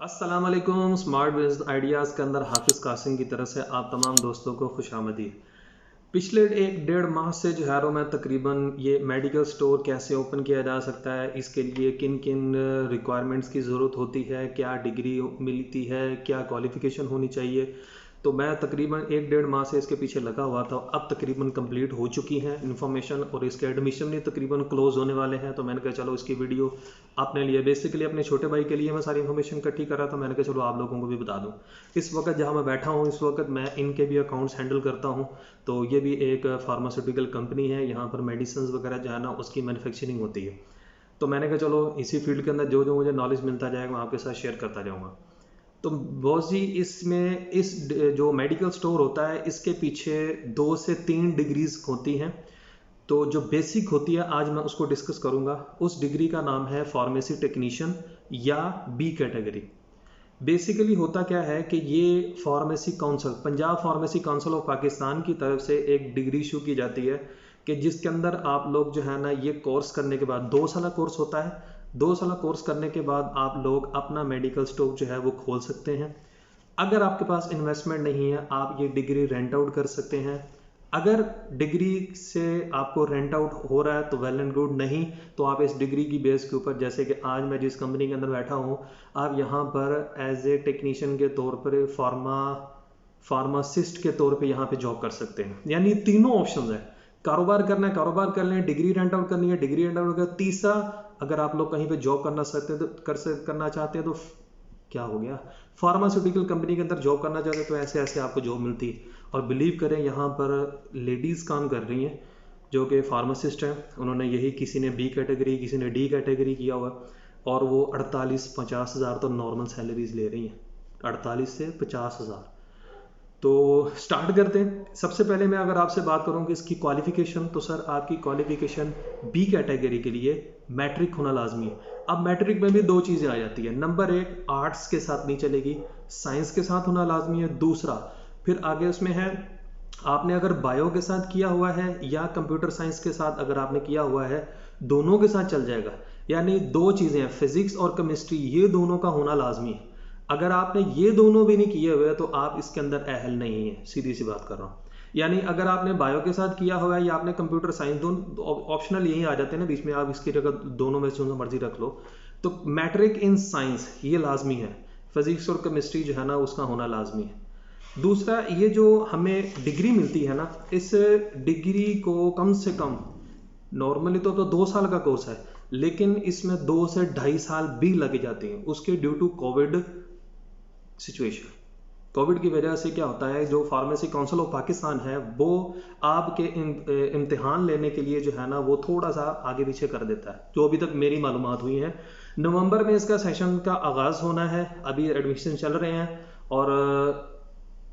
अस्सलाम वालेकुम। Smart business ideas के अंदर हाफिज़ कासिम की तरफ से आप तमाम दोस्तों को खुशामदीद। पिछले एक डेढ़ माह से जो है मैं तकरीबन ये मेडिकल स्टोर कैसे ओपन किया जा सकता है, इसके लिए किन किन रिक्वायरमेंट्स की ज़रूरत होती है, क्या डिग्री मिलती है, क्या क्वालिफ़िकेशन होनी चाहिए, तो मैं तकरीबन एक डेढ़ माह से इसके पीछे लगा हुआ था। अब तकरीबन कंप्लीट हो चुकी है इन्फॉर्मेशन और इसके एडमिशन भी तकरीबन क्लोज़ होने वाले हैं। तो मैंने कहा चलो इसकी वीडियो अपने लिए, बेसिकली अपने छोटे भाई के लिए मैं सारी इन्फॉर्मेशन इकट्ठी कर रहा था। मैंने कहा चलो आप लोगों को भी बता दूं। इस वक्त जहां मैं बैठा हूं, इस वक्त मैं इनके भी अकाउंट्स हैंडल करता हूं। तो ये भी एक फार्मास्यूटिकल कंपनी है, यहाँ पर मेडिसिन वगैरह जो है ना उसकी मैन्युफैक्चरिंग होती है। तो मैंने कहा चलो इसी फील्ड के अंदर जो जो मुझे नॉलेज मिलता जाएगा मैं आपके साथ शेयर करता जाऊँगा। तो बॉस जी, इसमें जो मेडिकल स्टोर होता है इसके पीछे 2 से 3 डिग्रीज होती हैं। तो जो बेसिक होती है आज मैं उसको डिस्कस करूंगा। उस डिग्री का नाम है फार्मेसी टेक्नीशियन या बी कैटेगरी। बेसिकली होता क्या है कि ये pharmacy council, Punjab pharmacy council of Pakistan की तरफ से एक डिग्री इशू की जाती है कि जिसके अंदर आप लोग जो है ना ये कोर्स करने के बाद 2 साल कोर्स होता है। 2 साल कोर्स करने के बाद आप लोग अपना मेडिकल स्टोर जो है वो खोल सकते हैं। अगर आपके पास इन्वेस्टमेंट नहीं है आप ये डिग्री रेंट आउट कर सकते हैं। अगर डिग्री से आपको रेंट आउट हो रहा है तो वेल एंड गुड, नहीं तो आप इस डिग्री की बेस के ऊपर, जैसे कि आज मैं जिस कंपनी के अंदर बैठा हूँ, आप यहाँ पर एज ए टेक्नीशियन के तौर पर फार्मासिस्ट के तौर पे यहाँ पे जॉब कर सकते हैं। यानी तीनों ऑप्शन है। कारोबार करना है कारोबार कर लें, डिग्री रेंट आउट करनी है डिग्री रेंट आउट कर, तीसरा अगर आप लोग कहीं पे जॉब करना सकते हैं तो करना चाहते हैं तो क्या हो गया, फार्मास्यूटिकल कंपनी के अंदर जॉब करना चाहते हैं तो ऐसे ऐसे आपको जॉब मिलती है। और बिलीव करें यहाँ पर लेडीज़ काम कर रही हैं जो कि फार्मासिस्ट हैं। उन्होंने यही, किसी ने बी कैटेगरी किसी ने डी कैटेगरी किया हुआ, और वो 48-50 हज़ार तो नॉर्मल सैलरीज ले रही हैं, 48 से 50 हज़ार। तो स्टार्ट करते हैं। सबसे पहले मैं अगर आपसे बात करूं कि इसकी क्वालिफिकेशन, तो सर आपकी क्वालिफिकेशन बी कैटेगरी के लिए मैट्रिक होना लाजमी है। अब मैट्रिक में भी 2 चीज़ें आ जाती है। नंबर 1, आर्ट्स के साथ नहीं चलेगी, साइंस के साथ होना लाजमी है। दूसरा, फिर आगे उसमें है, आपने अगर बायो के साथ किया हुआ है या कंप्यूटर साइंस के साथ अगर आपने किया हुआ है, दोनों के साथ चल जाएगा। यानी 2 चीज़ें हैं, फिजिक्स और केमिस्ट्री, ये दोनों का होना लाजमी है। अगर आपने ये दोनों भी नहीं किए हुए तो आप इसके अंदर अहल नहीं है, सीधी सी बात कर रहा हूँ। यानी अगर आपने बायो के साथ किया हुआ है या आपने कंप्यूटर साइंस, दोनों ऑप्शनल यही आ जाते हैं ना बीच में, आप इसकी जगह दोनों में से जो मर्जी रख लो। तो मैट्रिक इन साइंस ये लाजमी है, फिजिक्स और केमिस्ट्री जो है ना उसका होना लाजमी है। दूसरा, ये जो हमें डिग्री मिलती है ना, इस डिग्री को कम से कम, नॉर्मली तो 2 साल का कोर्स है, लेकिन इसमें 2 से 2.5 साल भी लगे जाते हैं, उसके due to Covid situation. Covid की वजह से क्या होता है, जो फार्मेसी काउंसिल ऑफ पाकिस्तान है वो आपके इम्तिहान लेने के लिए जो है ना वो थोड़ा सा आगे पीछे कर देता है, जो अभी तक मेरी मालूमात हुई है। नवंबर में इसका सेशन का आगाज़ होना है, अभी एडमिशन चल रहे हैं। और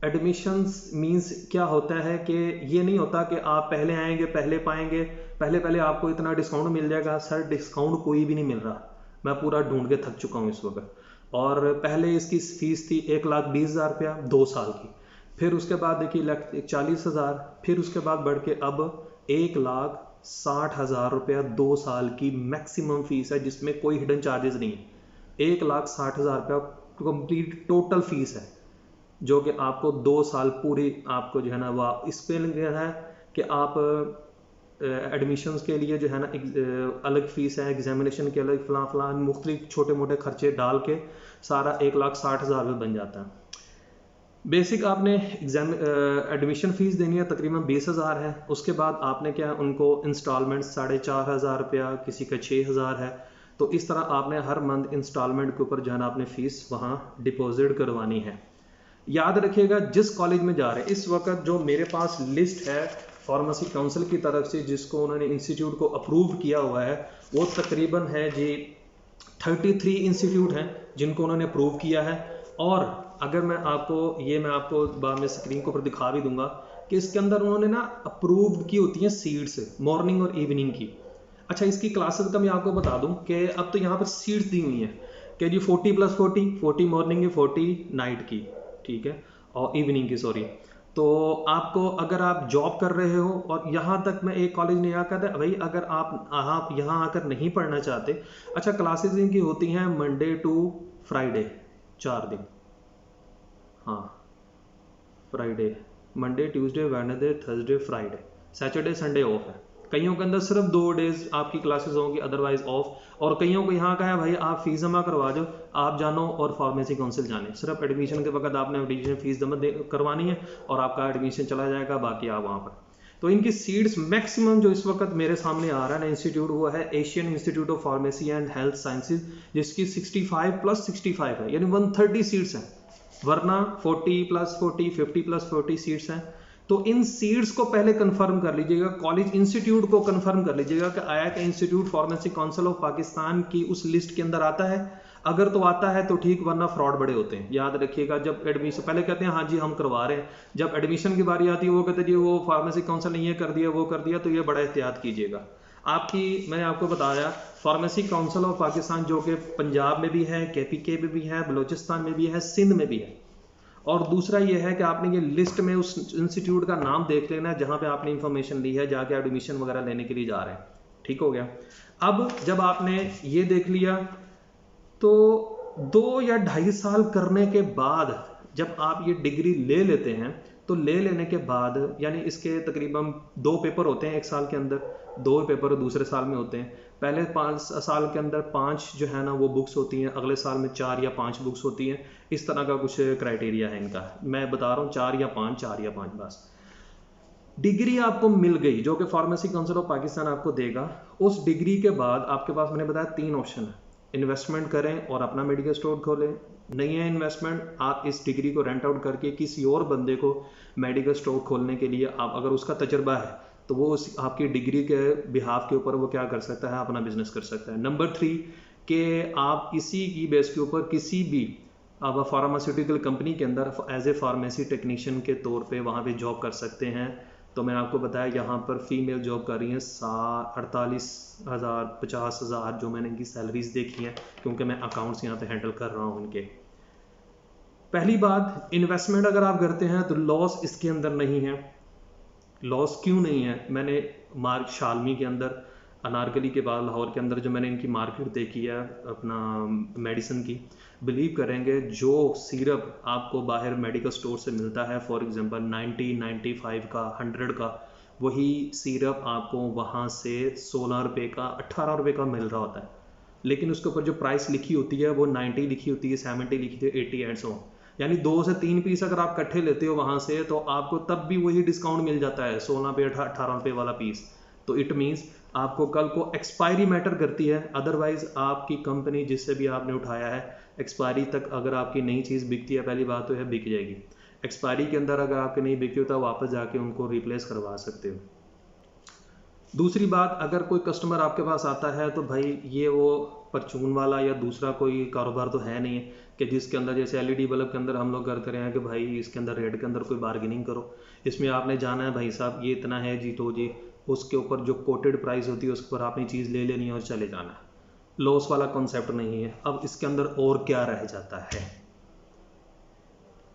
एडमिशन्स मींस क्या होता है कि ये नहीं होता कि आप पहले आएंगे पहले पाएंगे, पहले पहले आपको इतना डिस्काउंट मिल जाएगा। सर डिस्काउंट कोई भी नहीं मिल रहा, मैं पूरा ढूंढ के थक चुका हूँ इस वक्त। और पहले इसकी फीस थी 1,20,000 रुपया 2 साल की, फिर उसके बाद देखिए 40,000, फिर उसके बाद बढ़ के अब 1,60,000 रुपया 2 साल की मैक्सिमम फीस है, जिसमें कोई हिडन चार्जेस नहीं है। 1,60,000 रुपया कंप्लीट टोटल फीस है, जो कि आपको 2 साल पूरी आपको जो है ना वह इस पे है कि आप एडमिशन्स के लिए जो है ना अलग फीस है, एग्जामिनेशन के अलग, फलां फलां मुख्तलिफ छोटे मोटे खर्चे डाल के सारा 1,60,000 रुपये बन जाता है। बेसिक आपने एडमिशन फ़ीस देनी है तकरीबन 20,000 है। उसके बाद आपने क्या, उनको इंस्टॉलमेंट 4,500 रुपया, किसी का 6,000 है। तो इस तरह आपने हर मंथ इंस्टॉलमेंट के ऊपर जो है ना अपने फ़ीस वहाँ डिपॉजिट करवानी है। याद रखिएगा जिस कॉलेज में जा रहे हैं, इस वक्त जो मेरे पास लिस्ट है फार्मेसी काउंसिल की तरफ से जिसको उन्होंने इंस्टीट्यूट को अप्रूव किया हुआ है, वो तकरीबन है जी 33 इंस्टीट्यूट हैं जिनको उन्होंने अप्रूव किया है। और अगर मैं आपको बाद में स्क्रीन के ऊपर दिखा भी दूंगा कि इसके अंदर उन्होंने ना अप्रूव की होती हैं सीट्स मॉर्निंग और इवनिंग की। अच्छा, इसकी क्लासेस का मैं आपको बता दूं कि अब तो यहाँ पर सीट्स दी हुई हैं कि जी 40+40 मॉर्निंग की, 40 नाइट की, ठीक है, और इवनिंग की, सॉरी। तो आपको, अगर आप जॉब कर रहे हो, और यहाँ तक मैं एक कॉलेज ने यहाँ कहता है भाई अगर आप यहाँ आकर नहीं पढ़ना चाहते, अच्छा क्लासेस इनकी होती हैं मंडे टू फ्राइडे, 4 दिन, हाँ, Friday, Monday, Tuesday, Wednesday, Thursday, Friday, Saturday, Sunday off है। कईयों के अंदर सिर्फ 2 डेज आपकी क्लासेस होंगी, अदरवाइज ऑफ। और कईयों को यहाँ का है भाई आप फीस जमा करवा दो, आप जानो और फार्मेसी काउंसिल जाने, सिर्फ एडमिशन के वक्त आपने एडमिशन फीस जमा करवानी है और आपका एडमिशन चला जाएगा, बाकी आप वहाँ पर। तो इनकी सीट्स मैक्सिमम जो इस वक्त मेरे सामने आ रहा है ना इंस्टीट्यूट, वो है Asian institute of pharmacy and health sciences, जिसकी 65 + 65 है, यानी 130 सीट्स हैं, वरना 40 + 40, 50 + 40 सीट्स हैं। तो इन सीट्स को पहले कंफर्म कर लीजिएगा, कॉलेज इंस्टीट्यूट को कंफर्म कर लीजिएगा कि आया कि institute pharmacy council of Pakistan की उस लिस्ट के अंदर आता है। अगर तो आता है तो ठीक, वरना फ्रॉड बड़े होते हैं, याद रखिएगा। जब एडमिशन पहले कहते हैं हाँ जी हम करवा रहे हैं, जब एडमिशन की बारी आती है वो कहते हैं जी वो फार्मेसी काउंसिल ने ये कर दिया वो कर दिया, तो ये बड़ा एहतियात कीजिएगा। मैंने आपको बताया फार्मेसी काउंसिल ऑफ पाकिस्तान जो कि पंजाब में भी है, KPK में भी है, बलोचिस्तान में भी है, सिंध में भी है। और दूसरा ये है कि आपने ये लिस्ट में उस इंस्टीट्यूट का नाम देख लेना है जहाँ पे आपने इंफॉर्मेशन ली है, जाके एडमिशन वगैरह लेने के लिए जा रहे हैं। ठीक हो गया। अब जब आपने ये देख लिया तो 2 या 2.5 साल करने के बाद जब आप ये डिग्री ले लेते हैं, तो ले लेने के बाद यानी इसके तकरीबन 2 पेपर होते हैं एक साल के अंदर, 2 पेपर दूसरे साल में होते हैं। पहले 5 साल के अंदर 5 जो है ना वो बुक्स होती हैं, अगले साल में 4 या 5 बुक्स होती हैं। इस तरह का कुछ क्राइटेरिया है इनका, मैं बता रहा हूँ 4 या 5 बस। डिग्री आपको मिल गई जो कि फार्मेसी काउंसिल ऑफ पाकिस्तान आपको देगा। उस डिग्री के बाद आपके पास मैंने बताया 3 ऑप्शन है, इन्वेस्टमेंट करें और अपना मेडिकल स्टोर खोलें, नहीं है इन्वेस्टमेंट, आप इस डिग्री को रेंट आउट करके किसी और बंदे को मेडिकल स्टोर खोलने के लिए, आप अगर उसका तजर्बा है तो वो उस आपकी डिग्री के बिहाफ के ऊपर वो क्या कर सकता है, अपना बिजनेस कर सकता है। नंबर 3 कि आप इसी की बेस के ऊपर किसी भी आप फार्मास्यूटिकल कंपनी के अंदर एज ए फार्मेसी टेक्नीशियन के तौर पे वहाँ पे जॉब कर सकते हैं। तो मैंने आपको बताया यहाँ पर फीमेल जॉब कर रही हैं 48,000 50,000 जो मैंने इनकी सैलरीज देखी हैं, क्योंकि मैं अकाउंट्स यहाँ पे हैंडल कर रहा हूँ उनके। पहली बात, इन्वेस्टमेंट अगर आप करते हैं तो लॉस इसके अंदर नहीं है। लॉस क्यों नहीं है? मैंने शालमी के अंदर, अनारकली के बाद लाहौर के अंदर जो मैंने इनकी मार्केट देखी है अपना मेडिसिन की, बिलीव करेंगे जो सिरप आपको बाहर मेडिकल स्टोर से मिलता है, फॉर एग्जांपल 90, 95 का, 100 का, वही सिरप आपको वहाँ से 16 रुपये का, 18 रुपये का मिल रहा होता है। लेकिन उसके ऊपर जो प्राइस लिखी होती है वो 90 लिखी होती है, 70 लिखी होती है, 80 एंड सो। यानी 2 से 3 पीस अगर आप इकट्ठे लेते हो वहाँ से तो आपको तब भी वही डिस्काउंट मिल जाता है, 16 पे 18 रुपये वाला पीस। तो इट मीन्स आपको कल को एक्सपायरी मैटर करती है, अदरवाइज आपकी कंपनी जिससे भी आपने उठाया है एक्सपायरी तक अगर आपकी नई चीज़ बिकती है, पहली बात तो है बिक जाएगी। एक्सपायरी के अंदर अगर आपकी नहीं बिकती हो तो वापस जाके उनको रिप्लेस करवा सकते हो। दूसरी बात, अगर कोई कस्टमर आपके पास आता है तो भाई ये वो परचून वाला या दूसरा कोई कारोबार तो है नहीं है कि जिसके अंदर जैसे LED बल्ब के अंदर हम लोग करते रहे हैं कि भाई इसके अंदर रेट के अंदर कोई बार्गेनिंग करो। इसमें आपने जाना है भाई साहब ये इतना है जी, तो जी उसके ऊपर जो कोटेड प्राइस होती है उस पर आपने चीज़ ले लेनी है और चले जाना है। लॉस वाला कॉन्सेप्ट नहीं है। अब इसके अंदर और क्या रह जाता है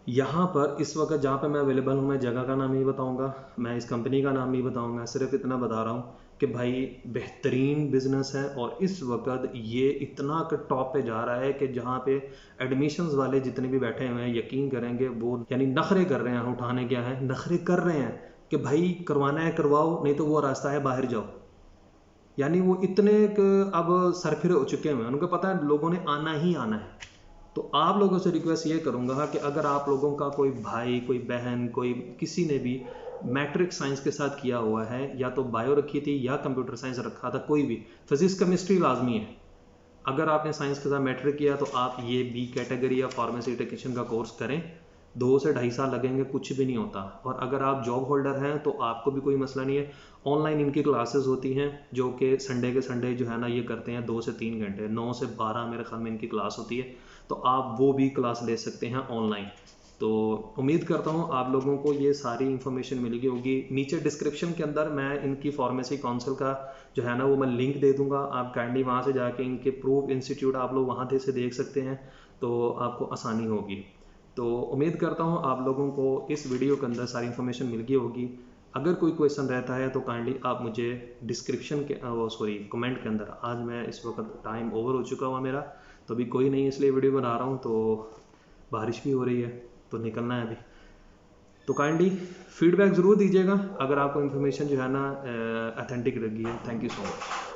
यहाँ पर इस वक्त जहाँ पे मैं अवेलेबल हूँ, मैं जगह का नाम नहीं बताऊँगा, मैं इस कंपनी का नाम नहीं बताऊँगा, सिर्फ इतना बता रहा हूँ कि भाई बेहतरीन बिजनेस है और इस वक्त ये इतना टॉप पे जा रहा है कि जहाँ पे एडमिशन्स वाले जितने भी बैठे हुए हैं यकीन करेंगे वो यानी नखरे कर रहे हैं, उठाने क्या है, नखरे कर रहे हैं कि भाई करवाना है करवाओ, नहीं तो वो रास्ता है बाहर जाओ। यानी वो इतने अब सरफिरे हो चुके हैं, उनको पता है लोगों ने आना ही आना है। तो आप लोगों से रिक्वेस्ट ये करूँगा कि अगर आप लोगों का कोई भाई, कोई बहन, कोई किसी ने भी मैट्रिक साइंस के साथ किया हुआ है, या तो बायो रखी थी या कंप्यूटर साइंस रखा था, कोई भी, फिजिक्स केमिस्ट्री लाजमी है। अगर आपने साइंस के साथ मैट्रिक किया तो आप ये B कैटेगरी या फार्मेसी टेक्नीशियन का कोर्स करें, 2 से 2.5 साल लगेंगे, कुछ भी नहीं होता। और अगर आप जॉब होल्डर हैं तो आपको भी कोई मसला नहीं है। ऑनलाइन इनकी क्लासेस होती हैं जो कि संडे के संडे जो है ना ये करते हैं 2 से 3 घंटे, 9 से 12 मेरे ख्याल में इनकी क्लास होती है, तो आप वो भी क्लास ले सकते हैं ऑनलाइन। तो उम्मीद करता हूँ आप लोगों को ये सारी इन्फॉर्मेशन मिल गई होगी। नीचे डिस्क्रिप्शन के अंदर मैं इनकी फार्मेसी काउंसिल का जो है ना वो मैं लिंक दे दूंगा, आप काइंडली वहाँ से जाके इनके प्रूव इंस्टीट्यूट आप लोग वहाँ से देख सकते हैं, तो आपको आसानी होगी। तो उम्मीद करता हूँ आप लोगों को इस वीडियो के अंदर सारी इन्फॉर्मेशन मिल गई होगी। अगर कोई क्वेश्चन रहता है तो काइंडली आप मुझे डिस्क्रिप्शन के कमेंट के अंदर, आज मैं इस वक्त टाइम ओवर हो चुका हुआ मेरा, तो अभी कोई नहीं इसलिए वीडियो बना रहा हूँ, तो बारिश भी हो रही है तो निकलना है अभी। तो काइंडली फीडबैक ज़रूर दीजिएगा अगर आपको इन्फॉर्मेशन जो है ना अथेंटिक लगी है। Thank you so much.